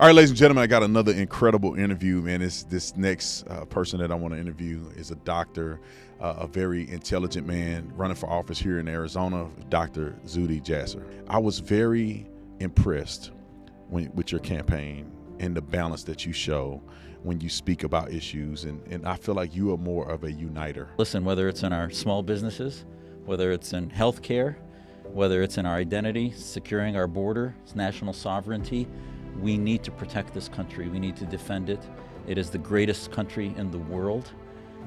All right, ladies and gentlemen, I got another incredible interview, man. This next person that I want to interview is a doctor, a very intelligent man running for office here in Arizona, Dr. Zuhdi Jasser. I was very impressed with your campaign and the balance that you show when you speak about issues, and I feel like you are more of a uniter. Listen, whether it's in our small businesses, whether it's in healthcare, whether it's in our identity, securing our border, it's national sovereignty, we need to protect this country. We need to defend it. It is the greatest country in the world,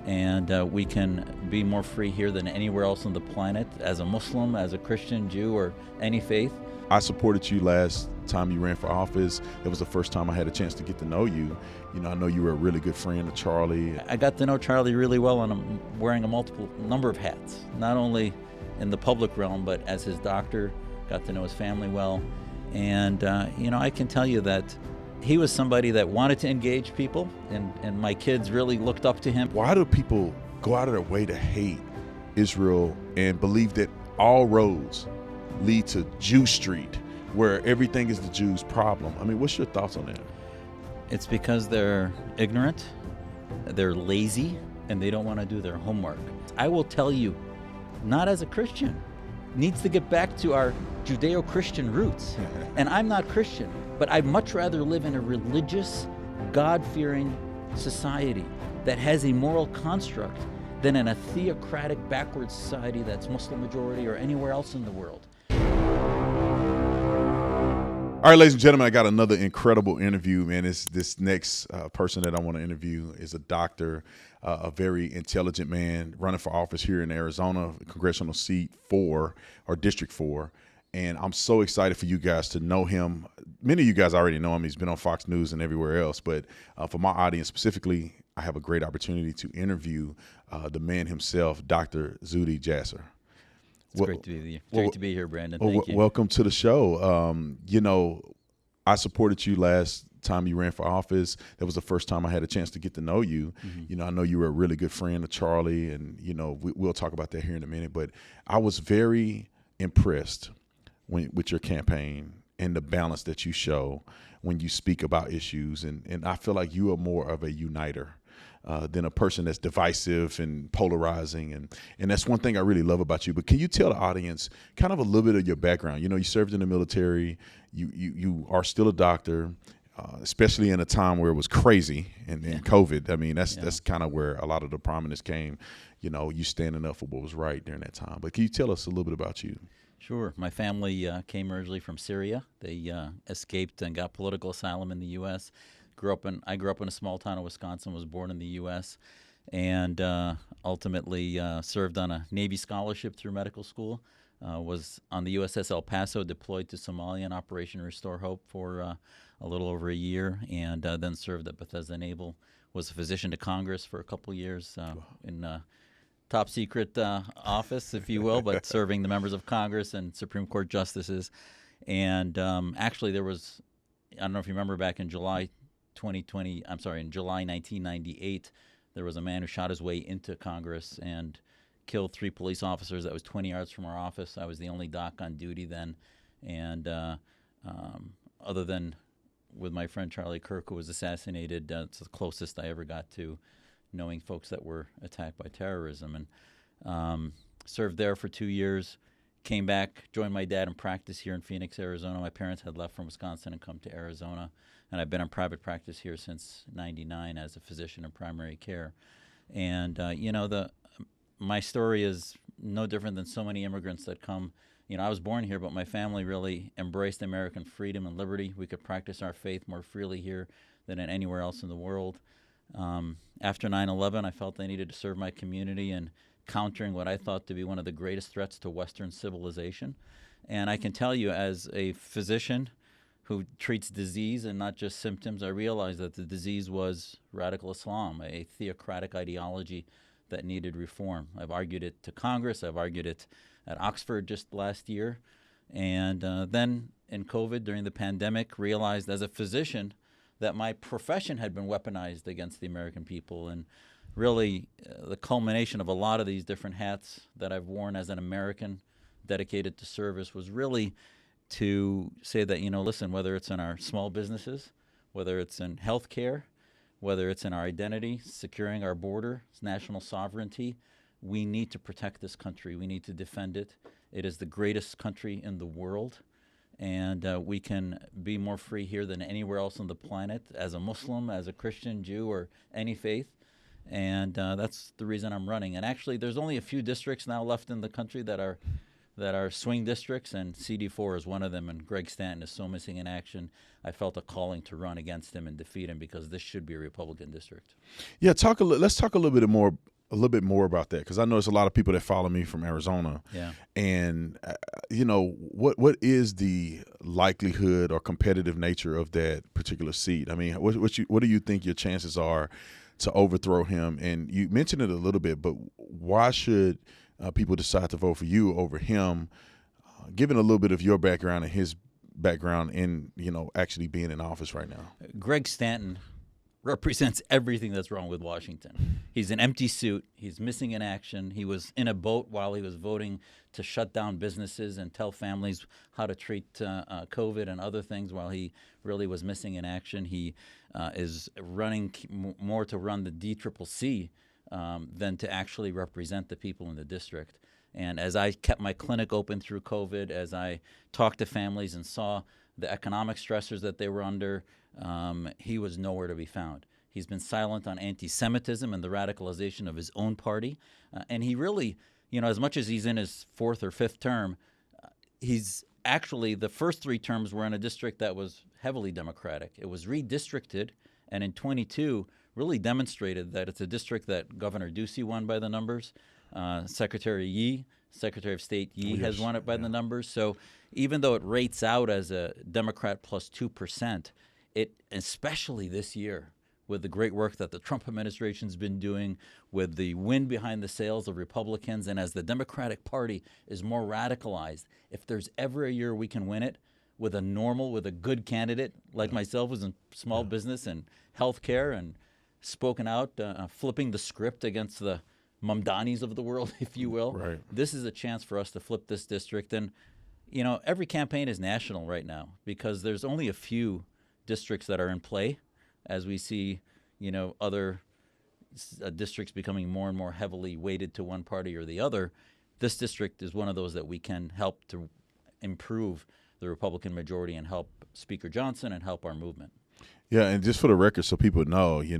and we can be more free here than anywhere else on the planet as a Muslim, as a Christian, Jew, or any faith. I supported you last time you ran for office. It was the first time I had a chance to get to know you. You know, I know you were a really good friend of Charlie. I got to know Charlie really well, and I'm wearing a number of hats, not only in the public realm, but as his doctor, got to know his family well. And, I can tell you that he was somebody that wanted to engage people, and my kids really looked up to him. Why do people go out of their way to hate Israel and believe that all roads lead to Jew Street, where everything is the Jews' problem? I mean, what's your thoughts on that? It's because they're ignorant, they're lazy, and they don't want to do their homework. I will tell you, not as a Christian, needs to get back to our Judeo-Christian roots. And I'm not Christian, but I'd much rather live in a religious, God-fearing society that has a moral construct than in a theocratic, backward society that's Muslim majority or anywhere else in the world. All right, ladies and gentlemen, I got another incredible interview, man. This next person that I want to interview is a doctor, a very intelligent man running for office here in Arizona, Congressional seat 4 or District 4. And I'm so excited for you guys to know him. Many of you guys already know him. He's been on Fox News and everywhere else. But for my audience specifically, I have a great opportunity to interview the man himself, Dr. Zuhdi Jasser. It's great to be here, Brandon. Thank you. Welcome to the show. I supported you last time you ran for office. That was the first time I had a chance to get to know you. Mm-hmm. I know you were a really good friend of Charlie, and we'll talk about that here in a minute. But I was very impressed with your campaign and the balance that you show when you speak about issues, and I feel like you are more of a uniter than a person that's divisive and polarizing, and that's one thing I really love about you. But can you tell the audience kind of a little bit of your background? You served in the military, you are still a doctor, especially in a time where it was crazy and COVID. I mean, that's kind of where a lot of the prominence came, you standing up for what was right during that time. But can you tell us a little bit about you? Sure. My family came originally from Syria. They escaped and got political asylum in the U.S. I grew up in a small town of Wisconsin, was born in the U.S., and ultimately served on a Navy scholarship through medical school. Was on the USS El Paso, deployed to Somalia in Operation Restore Hope for a little over a year, and then served at Bethesda Naval. Was a physician to Congress for a couple years in top secret office, if you will, but serving the members of Congress and Supreme Court justices. And actually there was, I don't know if you remember, back in July 1998, there was a man who shot his way into Congress and killed 3 police officers. That was 20 yards from our office. I was the only doc on duty then. And other than with my friend Charlie Kirk, who was assassinated, it's the closest I ever got to knowing folks that were attacked by terrorism. And served there for 2 years, came back, joined my dad in practice here in Phoenix, Arizona. My parents had left from Wisconsin and come to Arizona, and I've been in private practice here since '99 as a physician in primary care. And my story is no different than so many immigrants that come. I was born here, but my family really embraced American freedom and liberty. We could practice our faith more freely here than in anywhere else in the world. After 9/11, I felt I needed to serve my community in countering what I thought to be one of the greatest threats to Western civilization. And I can tell you, as a physician who treats disease and not just symptoms, I realized that the disease was radical Islam, a theocratic ideology that needed reform. I've argued it to Congress. I've argued it at Oxford just last year. And then in COVID, during the pandemic, realized as a physician that my profession had been weaponized against the American people. And really the culmination of a lot of these different hats that I've worn as an American dedicated to service was really to say that, listen, whether it's in our small businesses, whether it's in healthcare, whether it's in our identity, securing our border, national sovereignty. We need to protect this country. We need to defend it. It is the greatest country in the world, and we can be more free here than anywhere else on the planet as a Muslim, as a Christian, Jew, or any faith. And that's the reason I'm running. And actually, there's only a few districts now left in the country that are swing districts, and CD4 is one of them. And Greg Stanton is so missing in action. I felt a calling to run against him and defeat him because this should be a Republican district. Yeah, let's talk a little bit more about that, because I know there's a lot of people that follow me from Arizona. Yeah. And what is the likelihood or competitive nature of that particular seat? I mean, what do you think your chances are to overthrow him? And you mentioned it a little bit, but why should people decide to vote for you over him? Given a little bit of your background and his background in actually being in office right now. Greg Stanton represents everything that's wrong with Washington. He's an empty suit. He's missing in action. He was in a boat while he was voting to shut down businesses and tell families how to treat COVID and other things while he really was missing in action. He is running more to run the DCCC than to actually represent the people in the district. And as I kept my clinic open through COVID, as I talked to families and saw the economic stressors that they were under, he was nowhere to be found. He's been silent on anti-Semitism and the radicalization of his own party. And he really, as much as he's in his fourth or fifth term, he's actually, the first 3 terms were in a district that was heavily Democratic. It was redistricted, and in 22 really demonstrated that it's a district that Governor Ducey won by the numbers. Secretary of State Yee has won it by the numbers. So even though it rates out as a Democrat plus 2%, it, especially this year, with the great work that the Trump administration's been doing, with the wind behind the sails of Republicans, and as the Democratic Party is more radicalized, if there's ever a year we can win it with a good candidate like myself, who's in small business and healthcare and spoken out, flipping the script against the Mamdanis of the world, if you will. Right. This is a chance for us to flip this district. And, every campaign is national right now because there's only a few districts that are in play as we see, other districts becoming more and more heavily weighted to one party or the other. This district is one of those that we can help to improve the Republican majority and help Speaker Johnson and help our movement. Yeah, and just for the record, so people know, you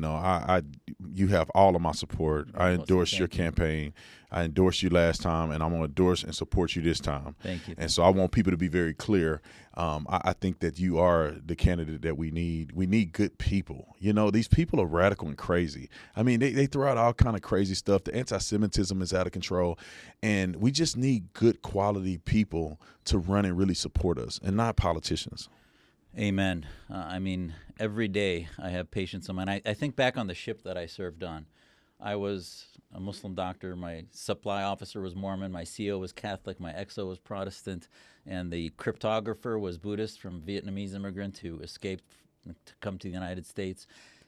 have all of my support. I endorsed your campaign. I endorsed you last time, and I'm going to endorse and support you this time. Thank you. And so I want people to be very clear. I think that you are the candidate that we need. We need good people. These people are radical and crazy. I mean, they throw out all kind of crazy stuff. The anti-Semitism is out of control, and we just need good quality people to run and really support us, and not politicians. Amen. Every day I have patients on mine. I think back on the ship that I served on. I was a Muslim doctor. My supply officer was Mormon. My CO was Catholic. My XO was Protestant. And the cryptographer was Buddhist from Vietnamese immigrant who escaped to come to the United States.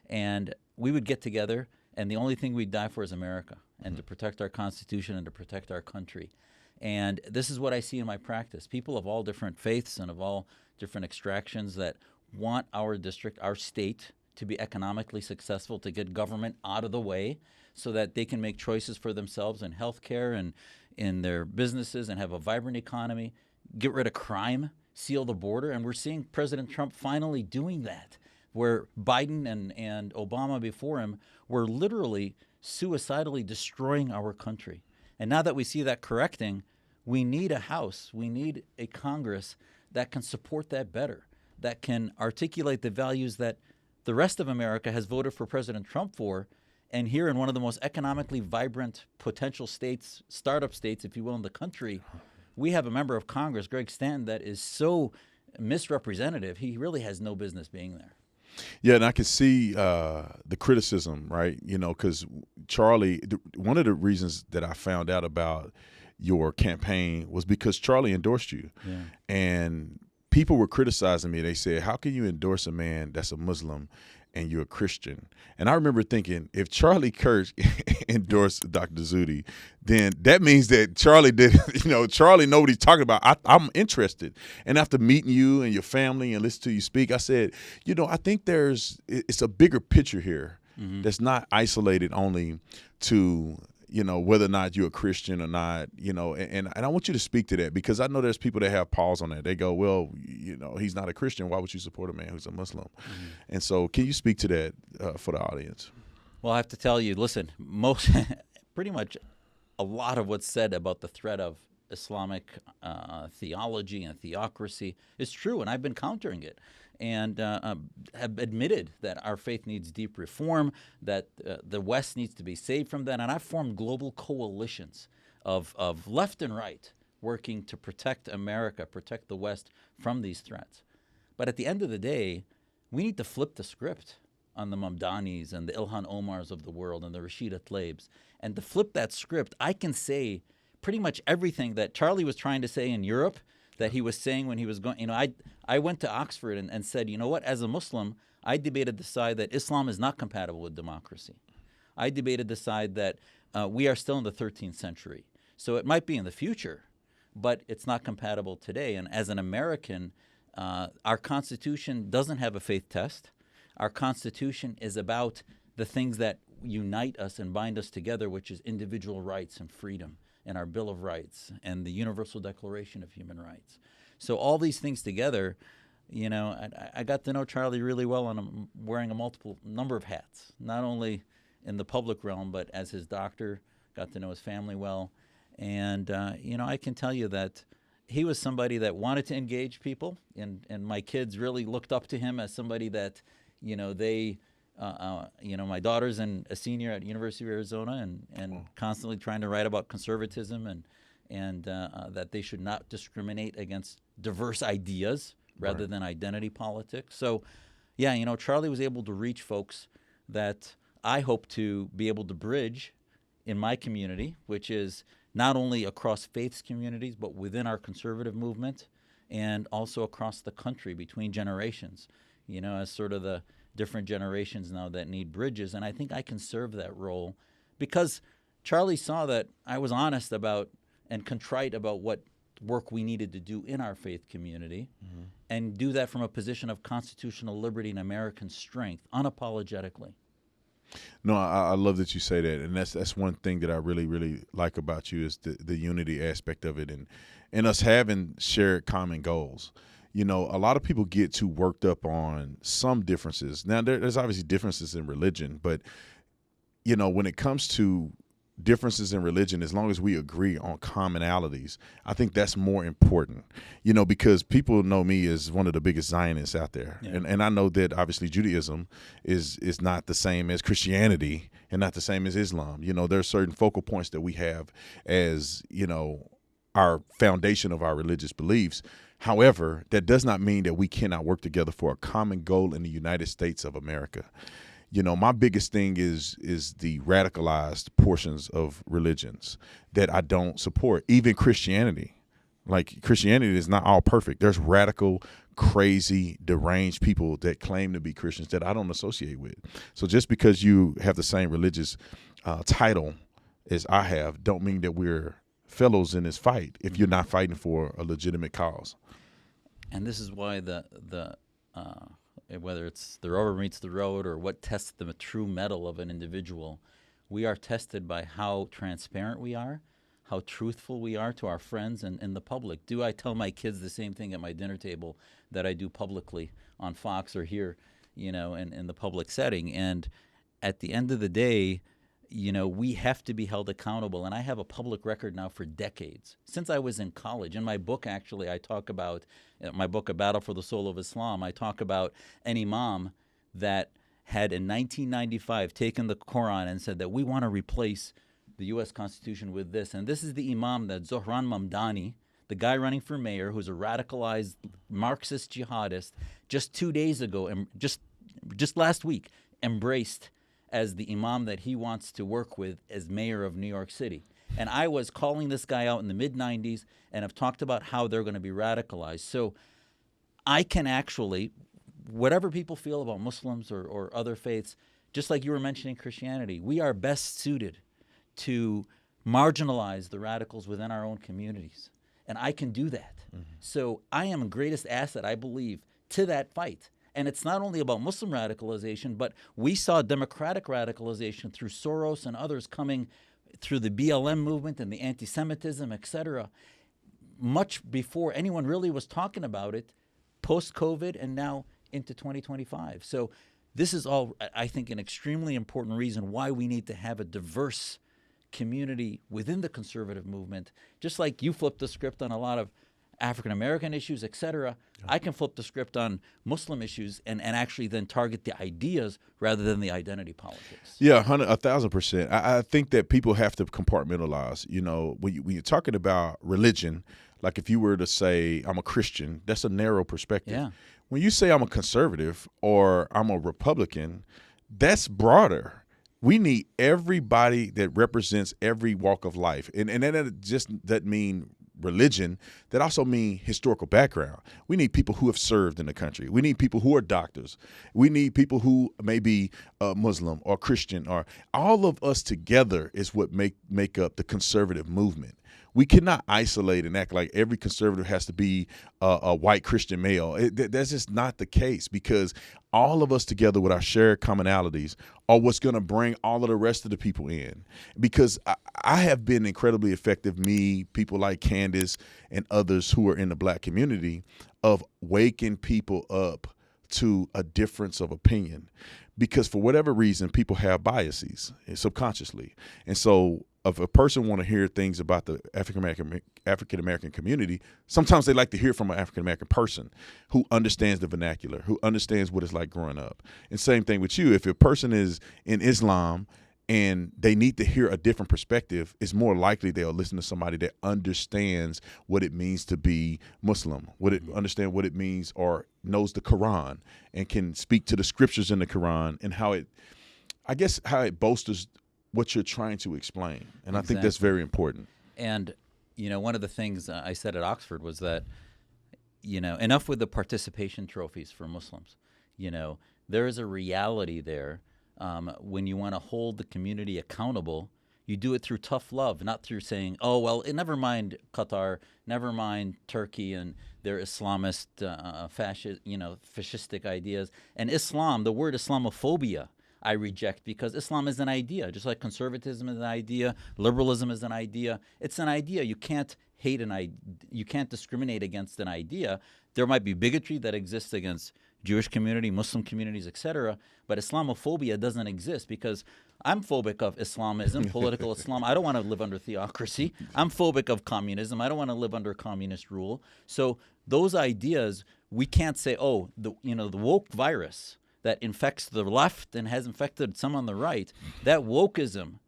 And we would get together, and the only thing we'd die for is America and to protect our Constitution and to protect our country. And this is what I see in my practice. People of all different faiths and of all different extractions that want our district, our state, to be economically successful, to get government out of the way so that they can make choices for themselves in healthcare and in their businesses and have a vibrant economy, get rid of crime, seal the border. And we're seeing President Trump finally doing that, where Biden and Obama before him were literally suicidally destroying our country. And now that we see that correcting, we need a House, we need a Congress that can support that better, that can articulate the values that the rest of America has voted for President Trump for. And here in one of the most economically vibrant potential states, startup states, if you will, in the country, we have a member of Congress, Greg Stanton, that is so misrepresentative. He really has no business being there. Yeah, and I can see the criticism, right? Because Charlie, one of the reasons that I found out about your campaign was because Charlie endorsed you. Yeah. And people were criticizing me. They said, how can you endorse a man that's a Muslim and you're a Christian. And I remember thinking, if Charlie Kirk endorsed Dr. Zuhdi, then that means that Charlie did, Charlie know what he's talking about. I'm interested. And after meeting you and your family and listening to you speak, I said, I think it's a bigger picture here that's not isolated only to whether or not you're a Christian or not, and I want you to speak to that, because I know there's people that have pause on that. They go, well, he's not a Christian. Why would you support a man who's a Muslim? And so can you speak to that for the audience? Well, I have to tell you, listen, pretty much a lot of what's said about the threat of Islamic theology and theocracy is true, and I've been countering it. And have admitted that our faith needs deep reform, that the West needs to be saved from that. And I've formed global coalitions of left and right working to protect America, protect the West from these threats. But at the end of the day, we need to flip the script on the Mamdanis and the Ilhan Omars of the world and the Rashida Tlaibs. And to flip that script, I can say pretty much everything that Charlie was trying to say in Europe that he was saying when he was going. I went to Oxford and said, what, as a Muslim, I debated the side that Islam is not compatible with democracy. I debated the side that we are still in the 13th century. So it might be in the future, but it's not compatible today. And as an American, our Constitution doesn't have a faith test. Our Constitution is about the things that unite us and bind us together, which is individual rights and freedom, and our Bill of Rights and the Universal Declaration of Human Rights. So all these things together, I got to know Charlie really well, and I'm wearing a number of hats, not only in the public realm, but as his doctor, got to know his family well. And, I can tell you that he was somebody that wanted to engage people, and my kids really looked up to him as somebody that, my daughter's a senior at University of Arizona and constantly trying to write about conservatism and that they should not discriminate against diverse ideas rather than identity politics. So, Charlie was able to reach folks that I hope to be able to bridge in my community, which is not only across faiths communities, but within our conservative movement and also across the country between generations, as sort of the different generations now that need bridges. And I think I can serve that role because Charlie saw that I was honest about and contrite about what work we needed to do in our faith community and do that from a position of constitutional liberty and American strength, unapologetically. No, I love that you say that, and that's one thing that I really, really like about you is the unity aspect of it, and us having shared common goals. A lot of people get too worked up on some differences. Now, there's obviously differences in religion, but when it comes to differences in religion, as long as we agree on commonalities, I think that's more important, because people know me as one of the biggest Zionists out there. Yeah. And I know that obviously Judaism is not the same as Christianity and not the same as Islam. There are certain focal points that we have as, our foundation of our religious beliefs. However, that does not mean that we cannot work together for a common goal in the United States of America. My biggest thing is the radicalized portions of religions that I don't support, even Christianity. Like, Christianity is not all perfect. There's radical, crazy, deranged people that claim to be Christians that I don't associate with. So just because you have the same religious title as I have, don't mean that we're fellows in this fight if you're not fighting for a legitimate cause. And this is why whether it's the rubber meets the road or what tests the true mettle of an individual, we are tested by how transparent we are, how truthful we are to our friends and the public. Do I tell my kids the same thing at my dinner table that I do publicly on Fox or here, in the public setting? And at the end of the day, we have to be held accountable. And I have a public record now for decades, since I was in college. In my book, actually, I talk about, my book, A Battle for the Soul of Islam, I talk about an imam that had in 1995 taken the Quran and said that we want to replace the U.S. Constitution with this. And this is the imam that Zohran Mamdani, the guy running for mayor, who's a radicalized Marxist jihadist, just 2 days ago, and just last week, embraced as the imam that he wants to work with as mayor of New York City. And I was calling this guy out in the mid-'90s and have talked about how they're going to be radicalized. So I can actually, whatever people feel about Muslims or other faiths, just like you were mentioning Christianity, we are best suited to marginalize the radicals within our own communities. And I can do that. So I am the greatest asset, I believe, to that fight. And it's not only about Muslim radicalization, but we saw democratic radicalization through Soros and others coming through the BLM movement and the anti-Semitism, et cetera, much before anyone really was talking about it, post-COVID and now into 2025. So this is all, I think, an extremely important reason why we need to have a diverse community within the conservative movement. Just like you flipped the script on a lot of African-American issues, et cetera, I can flip the script on Muslim issues and actually then target the ideas rather than the identity politics. Yeah, 1,000%. I think that people have to compartmentalize. You know, when you're talking about religion, like if you were to say, I'm a Christian, that's a narrow perspective. Yeah. When you say I'm a conservative or I'm a Republican, that's broader. We need everybody that represents every walk of life. And that just doesn't mean religion, that also mean historical background. We need people who have served in the country. We need people who are doctors. We need people who may be Muslim or Christian, or all of us together is what make up the conservative movement. We cannot isolate and act like every conservative has to be a white Christian male. That's just not the case, because all of us together with our shared commonalities are what's going to bring all of the rest of the people in. Because I have been incredibly effective, people like Candace and others who are in the Black community, of waking people up to a difference of opinion. Because for whatever reason, people have biases subconsciously. And so if a person want to hear things about the African-American community, sometimes they like to hear from an African-American person who understands the vernacular, who understands what it's like growing up. And same thing with you. If a person is in Islam and they need to hear a different perspective, it's more likely they'll listen to somebody that understands what it means to be Muslim, understand what it means, or knows the Quran and can speak to the scriptures in the Quran and how it bolsters what you're trying to explain. And I think that's very important. And, one of the things I said at Oxford was that, enough with the participation trophies for Muslims. There is a reality there. When you want to hold the community accountable, you do it through tough love, not through saying, oh, well, never mind Qatar, never mind Turkey and their Islamist, fascistic ideas. And Islam, the word Islamophobia, I reject, because Islam is an idea, just like conservatism is an idea, liberalism is an idea. It's an idea. You can't hate an idea. You can't discriminate against an idea. There might be bigotry that exists against Jewish community, Muslim communities, etc. But Islamophobia doesn't exist, because I'm phobic of Islamism, political Islam. I don't want to live under theocracy. I'm phobic of communism. I don't want to live under communist rule. So those ideas, we can't say, oh, the woke virus that infects the left and has infected some on the right, that wokeism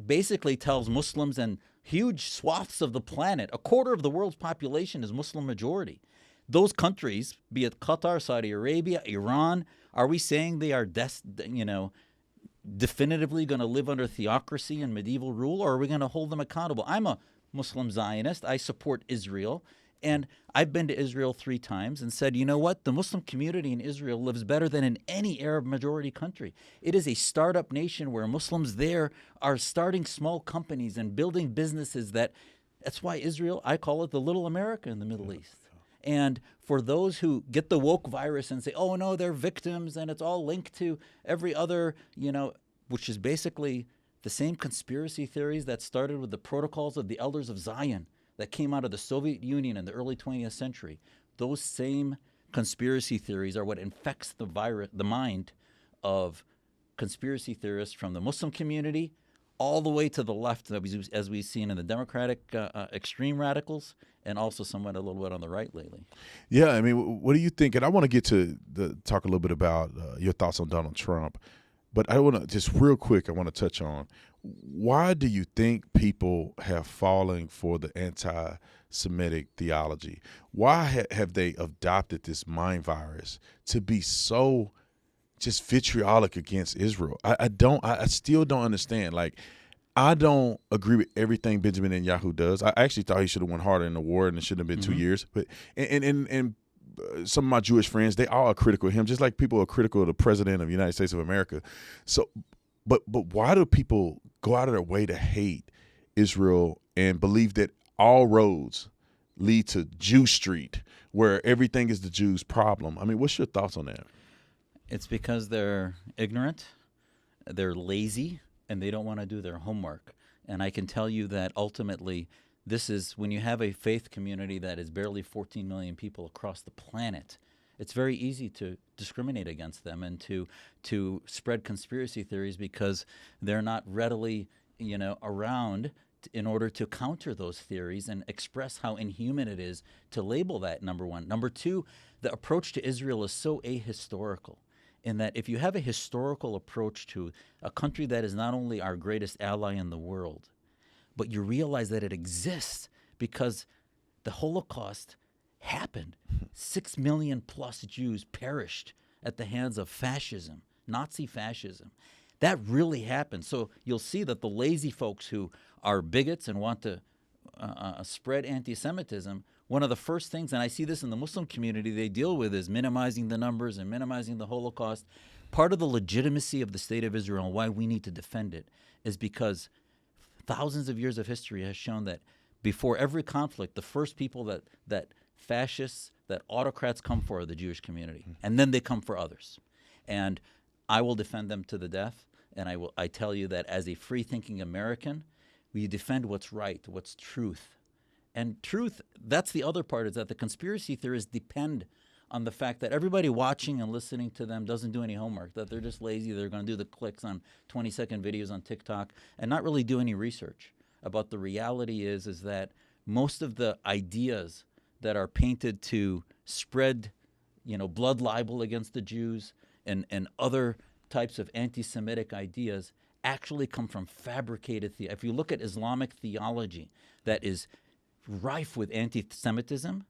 basically tells Muslims and huge swaths of the planet, a quarter of the world's population is Muslim majority. Those countries, be it Qatar, Saudi Arabia, Iran, are we saying they are definitively going to live under theocracy and medieval rule, or are we going to hold them accountable? I'm a Muslim Zionist. I support Israel. And I've been to Israel 3 times and said, you know what? The Muslim community in Israel lives better than in any Arab majority country. It is a startup nation where Muslims there are starting small companies and building businesses. That's why Israel, I call it the little America in the Middle East. And for those who get the woke virus and say, oh, no, they're victims and it's all linked to every other, which is basically the same conspiracy theories that started with the protocols of the elders of Zion that came out of the Soviet Union in the early 20th century. Those same conspiracy theories are what infects the mind of conspiracy theorists from the Muslim community all the way to the left, as we've seen in the Democratic extreme radicals, and also somewhat a little bit on the right lately. Yeah, I mean, what do you think? And I want to get to talk a little bit about your thoughts on Donald Trump, but I want to just real quick, I want to touch on, why do you think people have fallen for the anti-Semitic theology? Why have they adopted this mind virus to be so just vitriolic against Israel? I still don't understand. Like, I don't agree with everything Benjamin Netanyahu does. I actually thought he should have went harder in the war, and it shouldn't have been 2 years. But and some of my Jewish friends, they all are critical of him, just like people are critical of the president of the United States of America. So, but why do people go out of their way to hate Israel and believe that all roads lead to Jew Street, where everything is the Jews' problem? I mean, what's your thoughts on that? It's because they're ignorant, they're lazy, and they don't want to do their homework. And I can tell you that ultimately, this is when you have a faith community that is barely 14 million people across the planet, it's very easy to discriminate against them and to spread conspiracy theories because they're not readily, around in order to counter those theories and express how inhuman it is to label that, number one. Number two, the approach to Israel is so ahistorical in that if you have a historical approach to a country that is not only our greatest ally in the world, but you realize that it exists because the Holocaust happened. 6 million plus Jews perished at the hands of fascism, Nazi fascism. That really happened. So you'll see that the lazy folks who are bigots and want to spread anti-Semitism, one of the first things, and I see this in the Muslim community, they deal with is minimizing the numbers and minimizing the Holocaust. Part of the legitimacy of the State of Israel and why we need to defend it is because thousands of years of history has shown that before every conflict, the first people that fascists, that autocrats come for are the Jewish community, and then they come for others. And I will defend them to the death, and I tell you that as a free-thinking American, we defend what's right, what's truth. And truth, that's the other part, is that the conspiracy theorists depend on the fact that everybody watching and listening to them doesn't do any homework, that they're just lazy, they're going to do the clicks on 20-second videos on TikTok and not really do any research about the reality is that most of the ideas that are painted to spread, blood libel against the Jews and other types of anti-Semitic ideas actually come from fabricated theology. If you look at Islamic theology that is rife with anti-Semitism,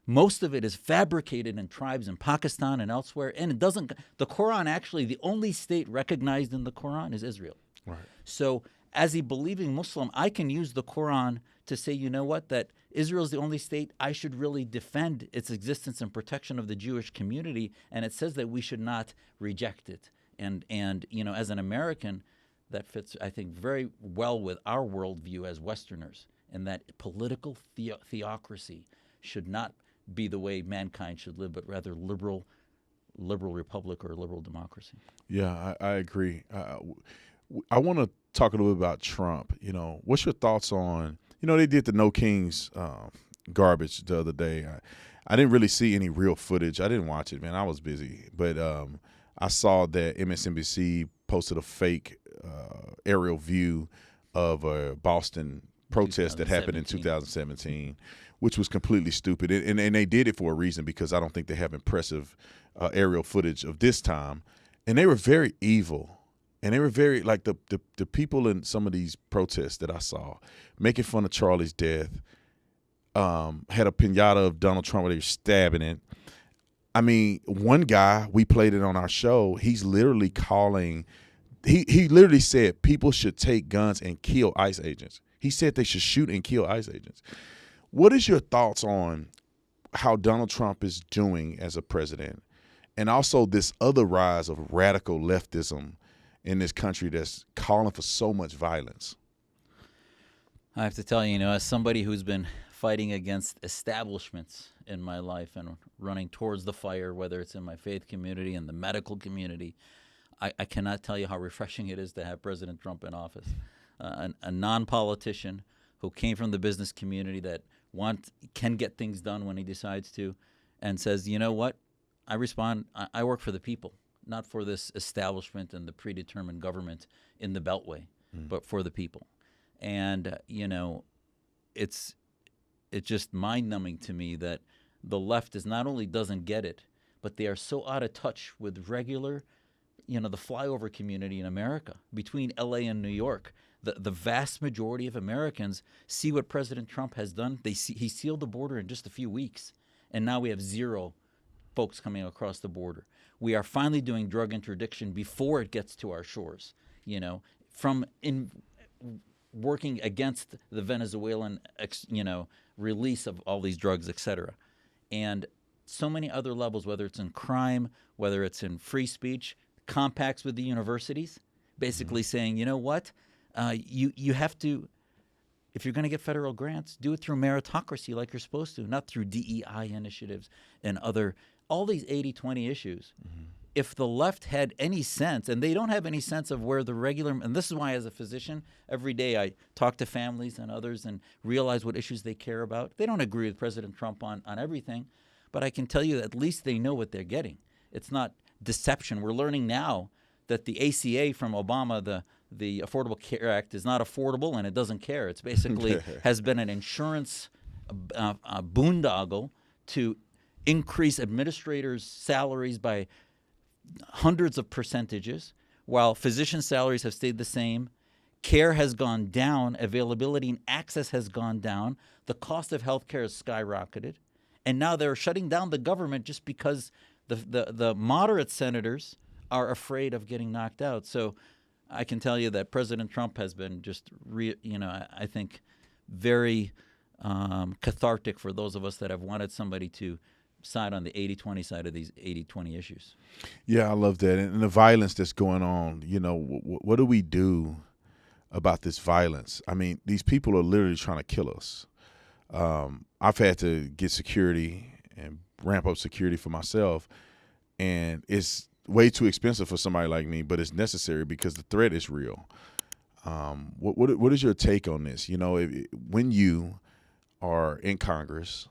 most of it is fabricated in tribes in Pakistan and elsewhere, and it doesn't. The Quran, actually, the only state recognized in the Quran is Israel. Right. So as a believing Muslim, I can use the Quran to say, you know what, that Israel is the only state. I should really defend its existence and protection of the Jewish community, and it says that we should not reject it. And as an American, that fits, I think, very well with our worldview as Westerners, and that political theocracy should not be the way mankind should live, but rather liberal republic or liberal democracy. Yeah, I agree. I want to talk a little bit about Trump. What's your thoughts on, they did the No Kings garbage the other day. I didn't really see any real footage. I didn't watch it, man. I was busy. But I saw that MSNBC posted a fake aerial view of a Boston protest that happened in 2017, which was completely stupid. And they did it for a reason, because I don't think they have impressive aerial footage of this time. And they were very evil. And they were very, like, the people in some of these protests that I saw making fun of Charlie's death, had a pinata of Donald Trump where they were stabbing it. I mean, one guy, we played it on our show, he's literally calling, he literally said people should take guns and kill ICE agents. He said they should shoot and kill ICE agents. What is your thoughts on how Donald Trump is doing as a president, and also this other rise of radical leftism in this country that's calling for so much violence? I have to tell you, as somebody who's been fighting against establishments in my life and running towards the fire, whether it's in my faith community and the medical community, I cannot tell you how refreshing it is to have President Trump in office. A non-politician who came from the business community that can get things done when he decides to, and says, you know what, I work for the people, not for this establishment and the predetermined government in the Beltway, but for the people. And, it's just mind-numbing to me that the left not only doesn't get it, but they are so out of touch with regular, the flyover community in America, between L.A. and New York. The vast majority of Americans see what President Trump has done. He sealed the border in just a few weeks, and now we have zero folks coming across the border. We are finally doing drug interdiction before it gets to our shores, from working against the Venezuelan, release of all these drugs, et cetera. And so many other levels, whether it's in crime, whether it's in free speech, compacts with the universities, basically saying, you know what, you have to, if you're going to get federal grants, do it through meritocracy like you're supposed to, not through DEI initiatives and all these 80-20 issues. If the left had any sense, and they don't have any sense of where the regular, and this is why as a physician, every day I talk to families and others and realize what issues they care about. They don't agree with President Trump on everything, but I can tell you that at least they know what they're getting. It's not deception. We're learning now that the ACA from Obama, the Affordable Care Act, is not affordable and it doesn't care. It's basically has been an insurance boondoggle to increase administrators' salaries by hundreds of percentages, while physician salaries have stayed the same. Care has gone down, availability and access has gone down, the cost of health care has skyrocketed, and now they're shutting down the government just because the moderate senators are afraid of getting knocked out. So I can tell you that President Trump has been just, I think, very cathartic for those of us that have wanted somebody to side on the 80-20 side of these 80-20 issues. Yeah, I love that. And the violence that's going on, what do we do about this violence? I mean, these people are literally trying to kill us. I've had to get security and ramp up security for myself, and it's way too expensive for somebody like me, but it's necessary because the threat is real. What is your take on this? When you are in Congress,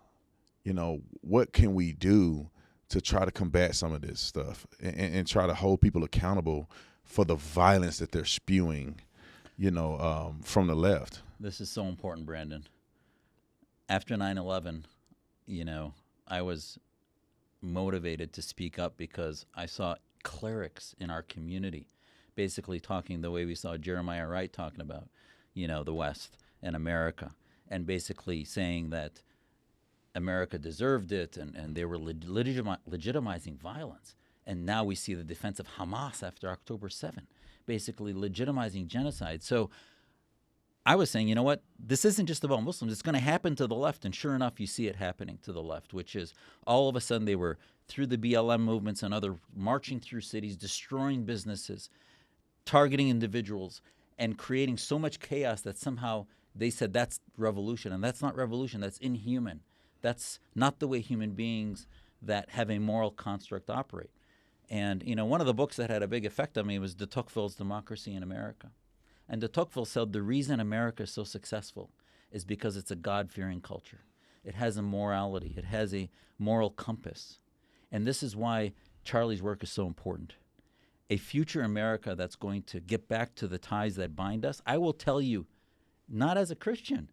what can we do to try to combat some of this stuff and try to hold people accountable for the violence that they're spewing, from the left? This is so important, Brandon. After 9/11, I was motivated to speak up because I saw clerics in our community basically talking the way we saw Jeremiah Wright talking about, the West and America, and basically saying that America deserved it, and they were legitimizing violence. And now we see the defense of Hamas after October 7, basically legitimizing genocide. So I was saying, you know what, this isn't just about Muslims. It's going to happen to the left, and sure enough, you see it happening to the left, which is all of a sudden they were, through the BLM movements and other, marching through cities, destroying businesses, targeting individuals, and creating so much chaos that somehow they said that's revolution. And that's not revolution. That's inhuman. That's not the way human beings that have a moral construct operate. And, one of the books that had a big effect on me was de Tocqueville's Democracy in America. And de Tocqueville said the reason America is so successful is because it's a God-fearing culture. It has a morality. It has a moral compass. And this is why Charlie's work is so important. A future America that's going to get back to the ties that bind us, I will tell you, not as a Christian,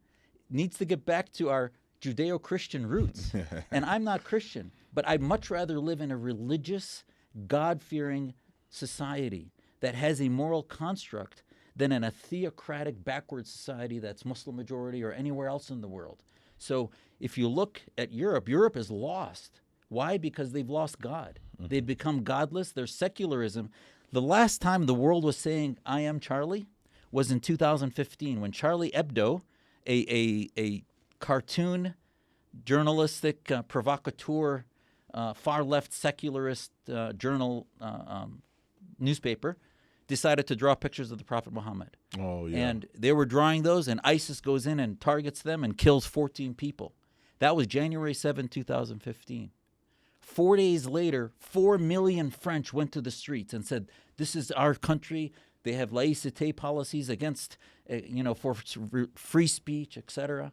needs to get back to our Judeo-Christian roots. And I'm not Christian, but I'd much rather live in a religious, God-fearing society that has a moral construct than in a theocratic, backward society that's Muslim majority or anywhere else in the world. So if you look at Europe, Europe is lost. Why? Because they've lost God. They've become godless. There's secularism. The last time the world was saying, I am Charlie, was in 2015 when Charlie Hebdo, a cartoon, journalistic, provocateur, far-left secularist journal newspaper, decided to draw pictures of the Prophet Muhammad. Oh, yeah. And they were drawing those, and ISIS goes in and targets them and kills 14 people. That was January 7, 2015. 4 days later, 4 million French went to the streets and said, this is our country. They have laïcité policies against, for free speech, etc.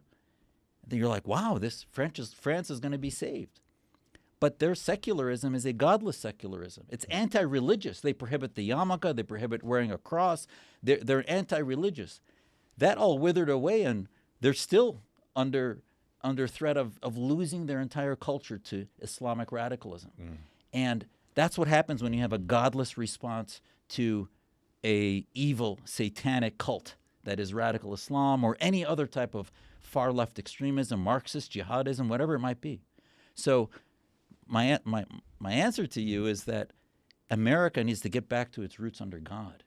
Then you're like, wow, France is going to be saved. But their secularism is a godless secularism. It's anti-religious. They prohibit the yarmulke. They prohibit wearing a cross. They're anti-religious. That all withered away, and they're still under threat of losing their entire culture to Islamic radicalism. And that's what happens when you have a godless response to a evil, satanic cult that is radical Islam or any other type of far-left extremism, Marxist, jihadism, whatever it might be. So my answer to you is that America needs to get back to its roots under God,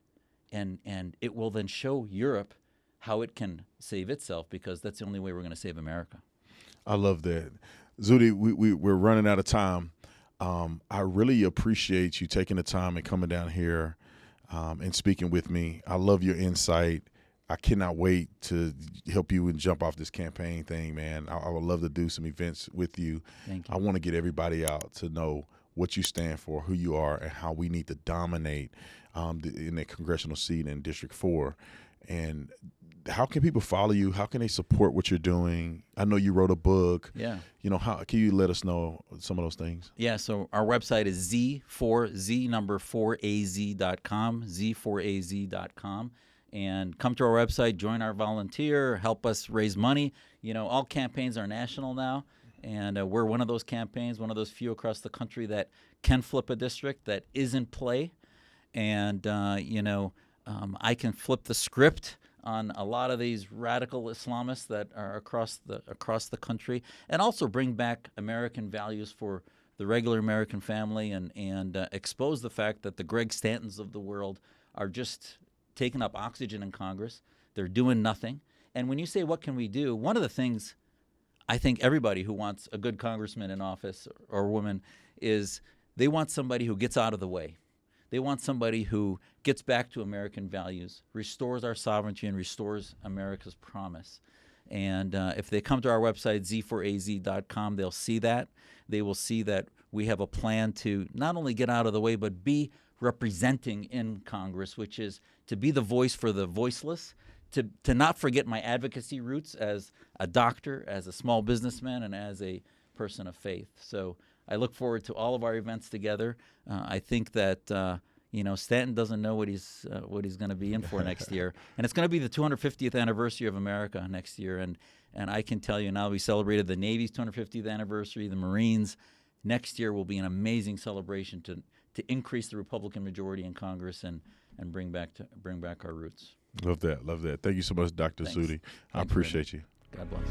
and it will then show Europe how it can save itself, because that's the only way we're going to save America. I love that. Zuhdi, we're running out of time. I really appreciate you taking the time and coming down here and speaking with me. I love your insight. I cannot wait to help you and jump off this campaign thing, man. I would love to do some events with you. Thank you. I want to get everybody out to know what you stand for, who you are, and how we need to dominate in the congressional seat in District 4. And how can people follow you? How can they support what you're doing? I know you wrote a book. Yeah. You know, how can you let us know some of those things? Yeah, so our website is z4az.com, z4az.com. And come to our website, join our volunteer, help us raise money. You know, all campaigns are national now, and we're one of those campaigns, one of those few across the country that can flip a district that is in play. And, I can flip the script on a lot of these radical Islamists that are across the country, and also bring back American values for the regular American family, and expose the fact that the Greg Stantons of the world are just taking up oxygen in Congress. They're doing nothing. And when you say, what can we do? One of the things I think everybody who wants a good congressman in office or woman is they want somebody who gets out of the way. They want somebody who gets back to American values, restores our sovereignty, and restores America's promise. And if they come to our website, z4az.com, they'll see that. They will see that we have a plan to not only get out of the way, but be representing in Congress, which is to be the voice for the voiceless, to not forget my advocacy roots as a doctor, as a small businessman, and as a person of faith. So I look forward to all of our events together. I think that Stanton doesn't know what he's going to be in for next year, and it's going to be the 250th anniversary of America next year. And I can tell you now, we celebrated the Navy's 250th anniversary, the Marines. Next year will be an amazing celebration to increase the Republican majority in Congress and bring back our roots. Love that. Thank you so much, Dr. Zuhdi. I appreciate you. God bless.